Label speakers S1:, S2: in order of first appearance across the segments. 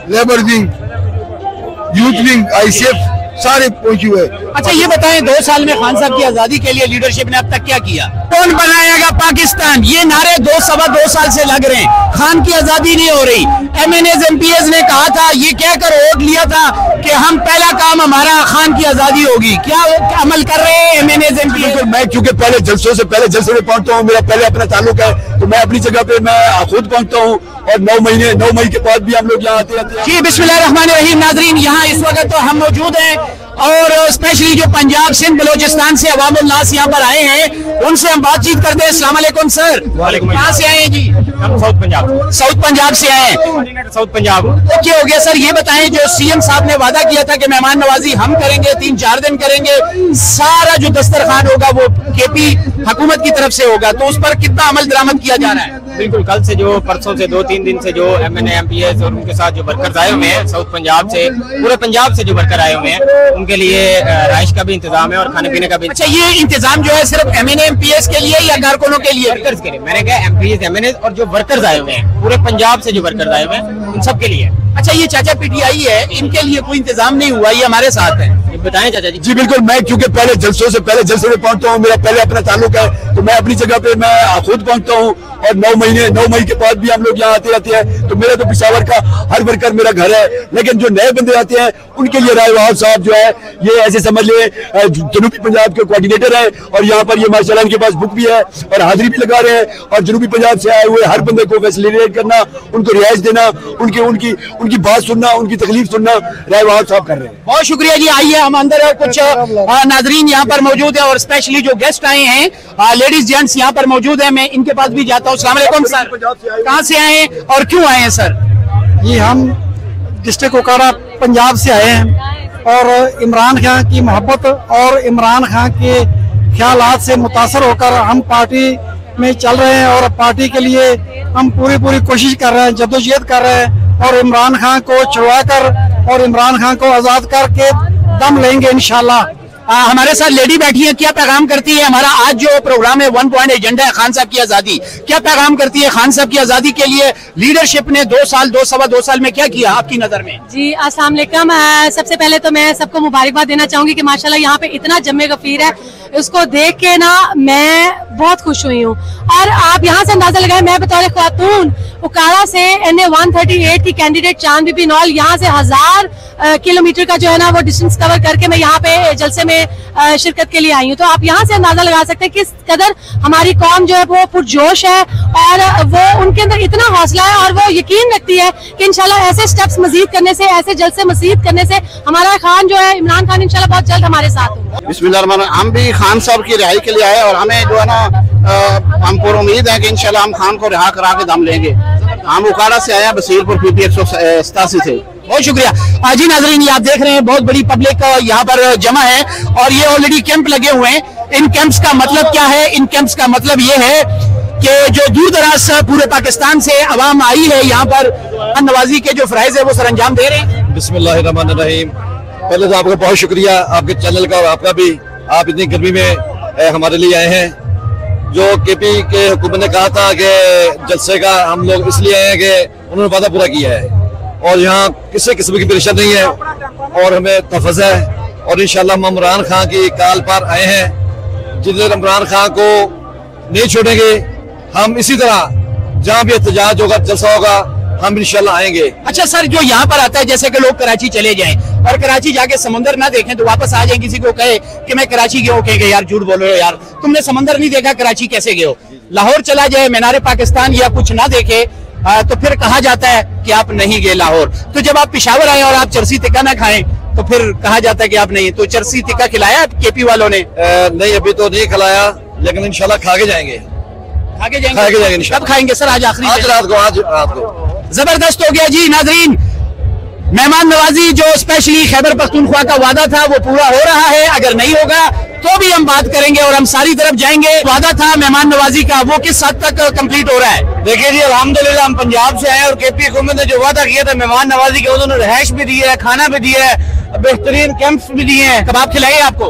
S1: Labour wing, youth wing, ICF सारे पहुंचे हुए।
S2: अच्छा ये बताएं, 2 साल में खान साहब की आजादी के लिए लीडरशिप ने अब तक क्या किया? कौन बनाएगा पाकिस्तान, ये नारे 2 साल से लग रहे हैं। खान की आजादी नहीं हो रही। MNAs MPs ने कहा था, ये कहकर वोट लिया था कि हम पहला काम हमारा खान की आजादी होगी। क्या अमल कर रहे हैं MNAs MPs?
S1: मैं क्योंकि पहले जलसे में पहुंचता हूँ, मेरा पहले अपना ताल्लुक है, तो मैं अपनी जगह पे मैं खुद पहुंचता हूँ। और 9 मई के बाद भी हम लोग यहाँ आते रहते हैं।
S2: जी बिस्मिल्लाहिर्रहमानिर्रहीम। नाजरीन, यहाँ इस वक्त तो हम मौजूद हैं और स्पेशली जो पंजाब सिंध बलोचिस्तान से अवामुल नास यहाँ पर आए हैं, उनसे हम बातचीत करते हैं। अस्सलाम वालेकुम सर। कहाँ से आए हैं जी?
S3: हम साउथ पंजाब
S2: से आए हैं।
S3: साउथ पंजाब।
S2: ओके हो गया सर। ये बताएं, जो CM साहब ने वादा किया था कि मेहमान नवाजी हम करेंगे, 3-4 दिन करेंगे, सारा जो दस्तरखान होगा वो KP हुकूमत की तरफ से होगा, तो उस पर कितना अमल दरामद किया जा रहा है?
S3: बिल्कुल, कल से जो परसों से 2-3 दिन से जो MNA MPs और उनके साथ जो वर्कर्स आए हुए हैं साउथ पंजाब से, पूरे पंजाब से जो वर्कर आए हुए हैं, उनके लिए राइश का भी इंतजाम है और खाने पीने का भी।
S2: अच्छा, ये इंतजाम जो है सिर्फ MNA MPs के लिए या कारकुनों के लिए?
S3: वर्कर्स के लिए। मैंने कहा MPs MNAs और जो वर्कर्स आए हुए हैं, पूरे पंजाब से जो वर्कर्स आए हुए हैं, उन सब के लिए।
S2: अच्छा, ये चाचा PTI है, इनके लिए कोई इंतजाम नहीं हुआ? ये हमारे साथ है, बताएं चाचा जी।
S1: जी बिल्कुल, मैं क्योंकि पहले जलसे में पहुंचता हूँ, मेरा पहले अपना ताल्लुक है, तो मैं अपनी जगह पे मैं खुद पहुंचता हूँ। और 9 मई के बाद भी हम लोग यहाँ आते रहते हैं। तो मेरा तो पिशावर का हर वर्कर मेरा घर है, लेकिन जो नए बंदे आते हैं उनके लिए राय वहाब साहब जो है, ये ऐसे समझ ले जनूबी पंजाब के कोऑर्डिनेटर है। और यहाँ पर ये माशाल्लाह इनके पास बुक भी है और हाजिरी भी लगा रहे हैं। और जनूबी पंजाब से आए हुए हर बंदे को फैसिलिटेट करना, उनको रिहाइश देना, उनकी बात सुनना, उनकी तकलीफ सुनना, राय वहाब साहब कर रहे हैं।
S2: बहुत शुक्रिया जी। आइए हम अंदर कुछ नाजरीन यहाँ पर मौजूद है और स्पेशली जो गेस्ट आए हैं, लेडीज जेंट्स यहाँ पर मौजूद है। मैं इनके पास भी जाता हूँ। अस्सलाम वालेकुम सर, कहाँ से आए हैं और क्यों आए हैं सर?
S4: ये हम डिस्ट्रिक्ट ओकाड़ा पंजाब से आए हैं और इमरान खान की मोहब्बत और इमरान खान के ख्यालात से मुतासर होकर हम पार्टी में चल रहे हैं और पार्टी के लिए हम पूरी कोशिश कर रहे हैं, जद्दोजहद कर रहे हैं और इमरान खान को छुड़वा कर और इमरान खान को आज़ाद करके दम लेंगे इंशाल्लाह।
S2: हमारे साथ लेडी बैठी है, क्या पैगाम करती है? हमारा आज जो प्रोग्राम है 1 पॉइंट एजेंडा है खान साहब की आजादी, क्या पैगाम करती है? खान साहब की आजादी के लिए लीडरशिप ने 2 साल में क्या किया आपकी नजर में?
S5: जी अस्सलाम वालेकुम। सबसे पहले तो मैं सबको मुबारकबाद देना चाहूंगी कि माशाल्लाह यहाँ पे इतना जम्मे गफीर है, उसको देख के ना मैं बहुत खुश हुई हूँ। और आप यहाँ से अंदाजा लगाए, मैं बतौर खातून उकाड़ा से NA 138 की कैंडिडेट चांद बीबी नौल यहाँ से 1000 किलोमीटर का जो है ना वो डिस्टेंस कवर करके मैं यहाँ पे जलसे में शिरकत के लिए आई हूँ। तो आप यहाँ से अंदाजा लगा सकते हैं किस कदर हमारी कौम जो है वो पुरजोश है और वो उनके अंदर इतना हौसला है और वो यकीन रखती है कि इंशाल्लाह ऐसे स्टेप्स मजीद करने से, ऐसे जलसे मजीद करने से हमारा खान जो है इमरान खान इंशाल्लाह बहुत जल्द हमारे साथ होगा।
S6: बिस्मिल्लाह। हम भी खान साहब की रिहाई के लिए आए और हमें जो है ना हम पूरी उम्मीद है कि इंशाल्लाह हम खान को रिहा करा के दम लेंगे। हम उकाड़ा से आए हैं, बसीरपुर PP 187 से।
S2: बहुत शुक्रिया। जी नाजरीन, ये आप देख रहे हैं बहुत बड़ी पब्लिक यहाँ पर जमा है और ये ऑलरेडी कैंप लगे हुए हैं। इन कैंप्स का मतलब क्या है? इन कैंप्स का मतलब ये है कि जो दूर दराज पूरे पाकिस्तान से अवाम आई है यहाँ पर नवाजी के जो फराइज है वो सर अंजाम दे रहे हैं।
S1: बिस्मिल्लाहिर्रहमानिर्रहीम। पहले तो आपका बहुत शुक्रिया, आपके चैनल का और आपका भी। आप इतनी गर्मी में हमारे लिए आए हैं। जो KP के हुकूमत ने कहा था कि जलसे का हम लोग इसलिए आए हैं कि उन्होंने वादा पूरा किया है और यहाँ किसी किस्म की परेशानी नहीं है और हमें तहफ़्फ़ुज़ है। और इंशाल्लाह हम इमरान खान की काल पर आए हैं। जितने इमरान खान को नहीं छोड़ेंगे, हम इसी तरह जहाँ भी एहतजाज होगा, जलसा होगा, हम इंशाल्लाह आएंगे।
S2: अच्छा सर, जो यहाँ पर आता है जैसे कि लोग कराची चले जाएं और कराची जाके समंदर ना देखें तो वापस आ जाएं, किसी को कहे कि मैं कराची गया हूँ, कहेंगे यार झूठ बोल रहे हो यार, तुमने समंदर नहीं देखा, कराची कैसे गए हो? लाहौर चला जाए, मीनार पाकिस्तान या कुछ ना देखे तो फिर कहा जाता है कि आप नहीं गए लाहौर। तो जब आप पेशावर आए और आप चरसी टिक्का ना खाएं तो फिर कहा जाता है कि आप नहीं। तो चरसी टिक्का खिलाया KP वालों ने?
S1: नहीं, अभी तो नहीं खिलाया, लेकिन इंशाल्लाह खा के जाएंगे।
S2: कब खाएंगे सर? आज आखिरी,
S1: आज रात को।
S2: जबरदस्त हो गया जी नाजरीन। मेहमान नवाजी जो स्पेशली खैबर पख्तूनख्वा का वादा था वो पूरा हो रहा है। अगर नहीं होगा तो भी हम बात करेंगे और हम सारी तरफ जाएंगे। वादा था मेहमान नवाजी का, वो किस हद तक कंप्लीट हो रहा है?
S6: देखिए जी, अल्हम्दुलिल्लाह हम पंजाब से आए और KP हुकूमत ने जो वादा किया था मेहमान नवाजी के, उन्होंने रिहाइश भी दी है, खाना भी दिया है, बेहतरीन कैंप्स भी दिए हैं।
S2: कबाब खिलाए आपको?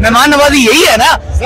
S2: मेहमान नवाजी यही है ना,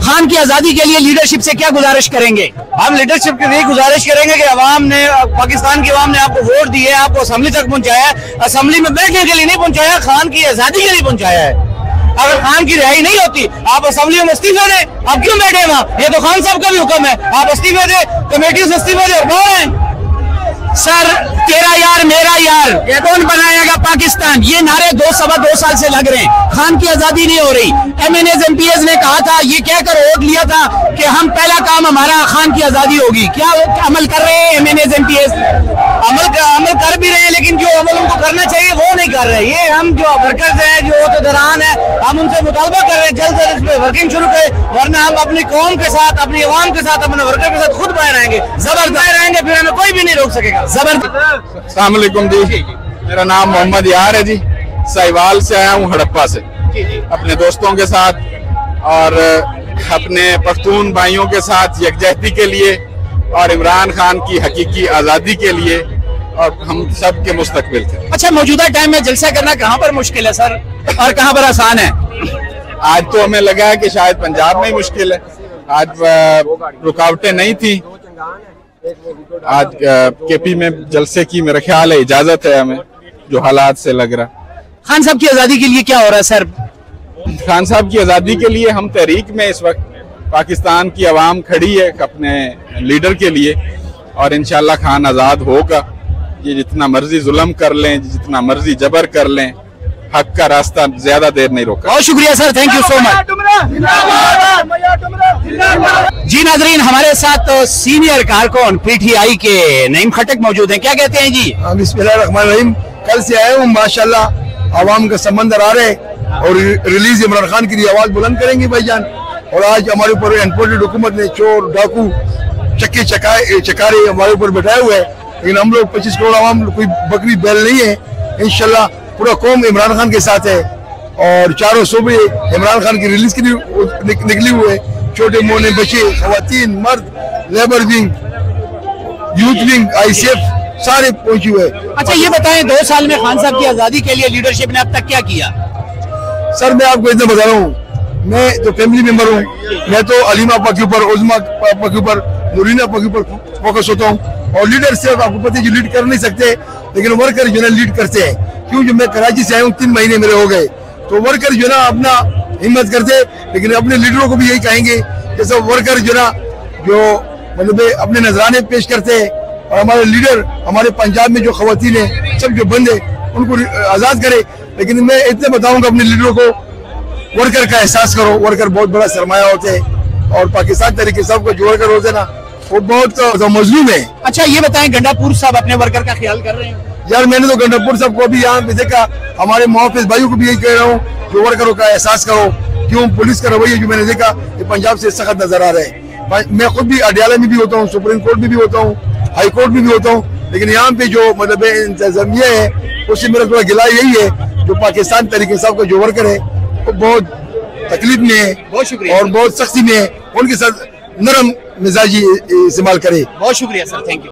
S2: खान की आजादी के लिए लीडरशिप से क्या गुजारिश करेंगे? हम लीडरशिप के लिए गुजारिश करेंगे कि अवाम ने, पाकिस्तान की अवाम ने आपको वोट दिए, आपको असेंबली तक पहुंचाया, असेंबली में बैठने के लिए नहीं पहुंचाया, खान की आजादी के लिए पहुंचाया है। अगर खान की रिहाई नहीं होती, आप असेंबली में इस्तीफे दें, आप क्यों बैठे वहां? ये तो खान साहब का भी हुक्म है, आप इस्तीफे दें, कमेटी से इस्तीफे दें और बाहर आए। सर, तेरा यार मेरा यार, ये कौन बनाएगा पाकिस्तान? ये नारे 2 साल से लग रहे हैं, खान की आजादी नहीं हो रही। MNAs MPs ने कहा था, ये कहकर वोट लिया था कि हम पहला काम हमारा खान की आजादी होगी। क्या वो अमल कर रहे हैं MNAs MPs? अमल कर भी रहे हैं, लेकिन जो अमल उनको करना चाहिए वो नहीं कर रहे। ये हम जो वर्कर्स हैं, जो दौरान है, हम उनसे मुतालबा कर रहे हैं जल्द से जल्द वर्किंग शुरू करें, वरना हम अपनी कौम के साथ, अपनी अवाम के साथ, अपने वर्कर के साथ खुद बाहर आएंगे, जबरदस्त रहेंगे, फिर हमें कोई भी नहीं रोक सकेगा।
S7: अस्सलाम वालेकुम जी, मेरा नाम मोहम्मद यार है जी, साहिवाल से आया हूँ, हड़प्पा से, अपने दोस्तों के साथ और अपने पख्तून भाइयों के साथ यकजहती के लिए और इमरान खान की हकीकी आज़ादी के लिए और हम सब के मुस्तकबिल के।
S2: अच्छा, मौजूदा टाइम में जलसा करना कहाँ पर मुश्किल है सर और कहाँ पर आसान है?
S7: आज तो हमें लगा है कि शायद पंजाब में ही मुश्किल है, आज रुकावटें नहीं थी। आज KP में जलसे की मेरा ख्याल है इजाजत है हमें, जो हालात से लग रहा।
S2: खान साहब की आजादी के लिए क्या हो रहा है सर?
S7: खान साहब की आजादी के लिए हम तहरीक में इस वक्त पाकिस्तान की आवाम खड़ी है अपने लीडर के लिए और इंशाल्लाह खान आजाद होगा। ये जितना मर्जी जुल्म कर लें, जितना मर्जी जबर कर लें, हक का रास्ता ज्यादा देर नहीं रोका।
S2: बहुत शुक्रिया sir, thank you so much. जी नाजरीन, हमारे साथ सीनियर कारकुन PTI के नईम खटक मौजूद हैं। क्या कहते हैं जी?
S1: बिस्मिल्लाहिर्रहमानिर्रहीम। कल से आए हूँ, माशाल्लाह आवाम का समंदर आ रहे और रिलीज इमरान खान की आवाज बुलंद करेंगे भाईजान। और आज हमारे ऊपर एनपोर्टेड हुकूमत ने चोर डाकू चक्के चकारे हमारे ऊपर बैठाए हुए हैं, लेकिन हम लोग 25 करोड़ आवाम कोई बकरी बैल नहीं है। इंशाल्लाह पूरा कौम इमरान खान के साथ है और चारों सूबे इमरान खान की रिलीज के लिए निकली हुए, छोटे मोटे बच्चे, खवातीन, मर्द, labour wing, youth wing, ICF सारे पहुंचे हुए।
S2: अच्छा, ये बताएं 2 साल में खान साहब की आजादी के लिए लीडरशिप ने अब तक क्या किया?
S1: सर मैं आपको इतना बता रहा हूँ, मैं तो फैमिली मेंबर हूँ, मैं तो अलीमा आपा के ऊपर, उज़मा आपा के ऊपर, नूरीना आपा के ऊपर फोकस होता हूँ। और लीडर सिर्फ आपको पता है जो लीड कर नहीं सकते, लेकिन वर्कर जो है लीड करते हैं। क्यों, जो मैं कराची से आया हूँ 3 महीने मेरे हो गए, तो वर्कर जो है ना अपना हिम्मत करते, लेकिन अपने लीडरों को भी यही कहेंगे जैसे वर्कर जो ना जो मतलब अपने नजराने पेश करते हैं। और हमारे लीडर, हमारे पंजाब में जो खवातीन है, सब जो बंद है, उनको आजाद करे। लेकिन मैं इतने बताऊंगा अपने लीडरों को, वर्कर का एहसास करो, वर्कर बहुत बड़ा सरमाया होते हैं और पाकिस्तान तरीके से सबको जो वर्कर होते हैं ना, वो बहुत मजलूम है।
S2: अच्छा, ये बताएं गंडापुर साहब अपने वर्कर का ख्याल कर रहे हैं?
S1: यार मैंने तो गंडापुर साहब को भी यहाँ पे देखा, हमारे मुहाफिज भाइयों को भी यही कह रहा हूँ, जो वर्करों का एहसास करो। क्यों, पुलिस का रवैया जो मैंने देखा ये पंजाब से सख्त नजर आ रहा है। मैं खुद भी अडियाला में भी होता हूँ, सुप्रीम कोर्ट में भी होता हूँ, हाई कोर्ट में भी होता हूँ, लेकिन यहाँ पे जो मतलब इंतजामिया है उससे मेरा थोड़ा गिला यही है, जो पाकिस्तान तरीके साहब का जो वर्कर है वो बहुत तकलीफ में है,
S2: बहुत शुक्रिया
S1: और बहुत सख्ती में है, उनके साथ नरम मिजाजी इस्तेमाल करे।
S2: बहुत शुक्रिया सर, थैंक यू।